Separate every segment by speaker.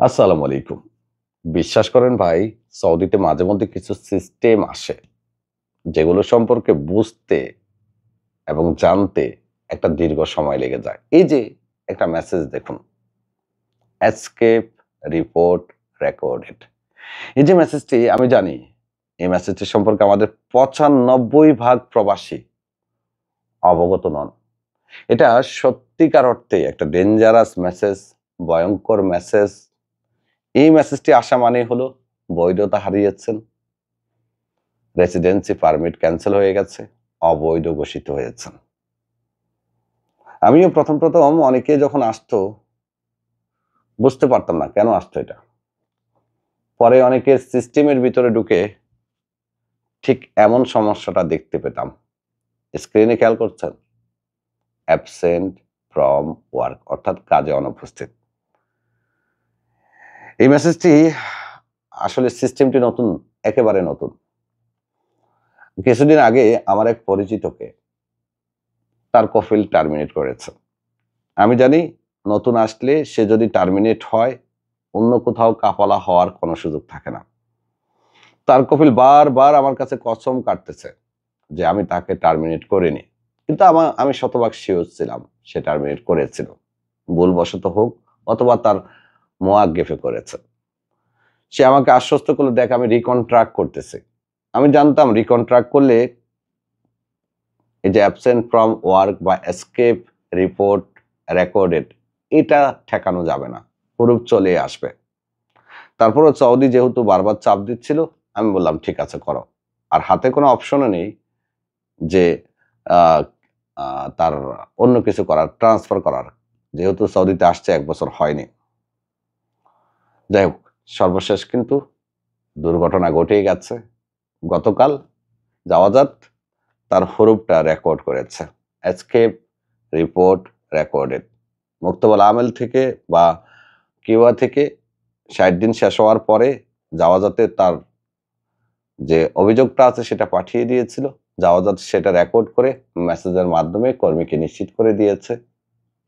Speaker 1: আসসালামু আলাইকুম। বিশ্বাস করেন ভাই, সৌদিতে মাঝে মধ্যে কিছু সিস্টেম আসে, যেগুলো সম্পর্কে বুঝতে এবং জানতে একটা দীর্ঘ সময় লেগে যায়। এই যে একটা মেসেজ দেখুন, এসকেপ রিপোর্ট রেকর্ডেড। এই যে মেসেজটি আমি জানি, এই মেসেজটি সম্পর্কে আমাদের ৯৫% প্রবাসী অবগত নন। এটা সত্যিকার অর্থে একটা ডেঞ্জারাস মেসেজ, ভয়ংকর মেসেজ। এই মেসেজটি আসা মানেই হলো বৈধতা হারিয়েছেন, রেসিডেন্সি পারমিট ক্যান্সেল হয়ে গেছে, অবৈধ ঘোষিত হয়েছেন। আমিও প্রথম অনেকে যখন আসতো বুঝতে পারতাম না কেন আসতো এটা। পরে অনেকের সিস্টেমের ভিতরে ঢুকে ঠিক এমন সমস্যাটা দেখতে পেতাম। স্ক্রিনে খেয়াল করছেন? অ্যাবসেন্ট ফ্রম ওয়ার্ক, অর্থাৎ কাজে অনুপস্থিত। এই মেসেজটি আসলে সিস্টেমটি নতুন, একেবারে নতুন। কিছুদিন আগে আমার এক পরিচিতকে তার কফিল টার্মিনেট করেছে। আমি জানি নতুন আসলে সে যদি টার্মিনেট হয়, অন্য কোথাও কাফালা হওয়ার কোনো সুযোগ থাকে না। তার কফিল বারবার আমার কাছে কসম কাটতেছে যে আমি তাকে টার্মিনেট করিনি। কিন্তু আমি শতভাগ সিওর ছিলাম সে টার্মিনেট করেছিল। ভুলবশত হোক অথবা তার মোয়াজ্জেফে করেছে। সে আমাকে আশ্বস্ত করলো, দেখ আমি রিকন্ট্রাক্ট করতেছি। আমি জানতাম রিকন্ট্রাক্ট করলে এই যে অ্যাবসেন্ট ফ্রম ওয়ার্ক বা এসকেপ রিপোর্ট রেকর্ডেড, এটা ঠেকানো যাবে না, হুরুপ চলে আসবে। তারপরও সৌদি যেহেতু বারবার চাপ দিচ্ছিল, আমি বললাম ঠিক আছে করো। আর হাতে কোনো অপশনও নেই যে আহ, তার অন্য কিছু করার, ট্রান্সফার করার, যেহেতু সৌদিতে আসছে ১ বছর হয়নি। যাই হোক, সর্বশেষ কিন্তু দুর্ঘটনা ঘটেই গেছে। গতকাল জাওয়াজাত তার হরুপটা রেকর্ড করেছে, এসকেপ রিপোর্ট রেকর্ডেড। মুক্তবল আমেল থেকে বা কিউয়া থেকে ৬০ দিন শেষ হওয়ার পরে জাওয়াজাতে তার যে অভিযোগটা আছে সেটা পাঠিয়ে দিয়েছিল। জাওয়াজাত সেটা রেকর্ড করে মেসেজের মাধ্যমে কর্মীকে নিশ্চিত করে দিয়েছে।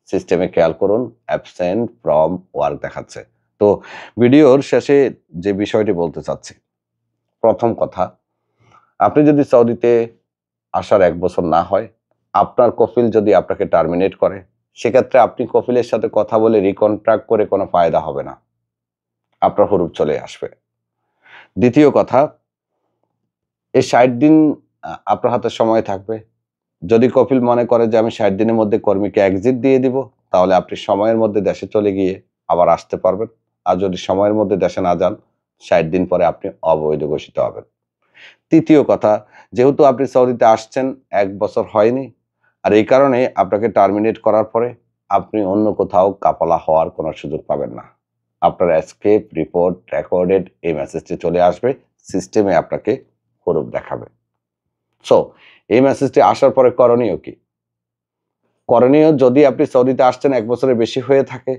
Speaker 1: সিস্টেমে খেয়াল করুন, অ্যাবসেন্ট ফ্রম ওয়ার্ক দেখাচ্ছে। তো ভিডিওর শেষে যে বিষয়টি বলতে চাচ্ছি, প্রথম কথা, আপনি যদি সৌদিতে আসার ১ বছর না হয়, আপনার কফিল যদি আপনাকে টার্মিনেট করে, সেক্ষেত্রে আপনি কফিলের সাথে কথা বলে রিকন্ট্রাক্ট করে কোনো ফায়দা হবে না। আপনার হুরুপ চলে আসবে। দ্বিতীয় কথা, এই ৬০ দিন আপনার হাতে সময় থাকবে। যদি কফিল মনে করে যে আমি ৬০ দিনের মধ্যে কর্মীকে এক্সিট দিয়ে দিব, তাহলে আপনি সময়ের মধ্যে দেশে চলে গিয়ে আবার আসতে পারবেন। আর যদি সময়ের মধ্যে দেশে না যান, ৬০ দিন পরে আপনি অবৈধ ঘোষিত হবেন। তৃতীয় কথা, যেহেতু আপনি সৌদিতে আসছেন ১ বছর হয়নি, আর এই কারণে আপনাকে টার্মিনেট করার পরে আপনি অন্য কোথাও কাফালা হওয়ার কোনো সুযোগ পাবেন না। আপনার এসকেপ রিপোর্ট রেকর্ডেড এই মেসেজটি চলে আসবে, সিস্টেমে আপনাকে হরুপ দেখাবে। সো এই মেসেজটি আসার পরে করণীয় কি? করণীয়, যদি আপনি সৌদিতে আসছেন ১ বছরের বেশি হয়ে থাকে,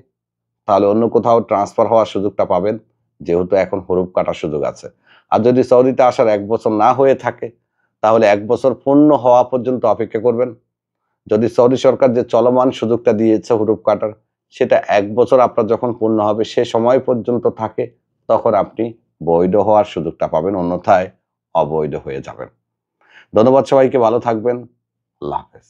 Speaker 1: তাহলে অন্য কোথাও ট্রান্সফার হওয়ার সুযোগটা পাবেন, যেহেতু এখন হরুপ কাটার সুযোগ আছে। আর যদি সৌদিতে আসার ১ বছর না হয়ে থাকে, তাহলে ১ বছর পূর্ণ হওয়া পর্যন্ত অপেক্ষা করবেন। যদি সৌদি সরকার যে চলমান সুযোগটা দিয়েছে হরুপ কাটার, সেটা ১ বছর আপনার যখন পূর্ণ হবে সে সময় পর্যন্ত থাকে, তখন আপনি বৈধ হওয়ার সুযোগটা পাবেন, অন্যথায় অবৈধ হয়ে যাবেন। ধন্যবাদ সবাইকে, ভালো থাকবেন। আল্লাহ হাফেজ।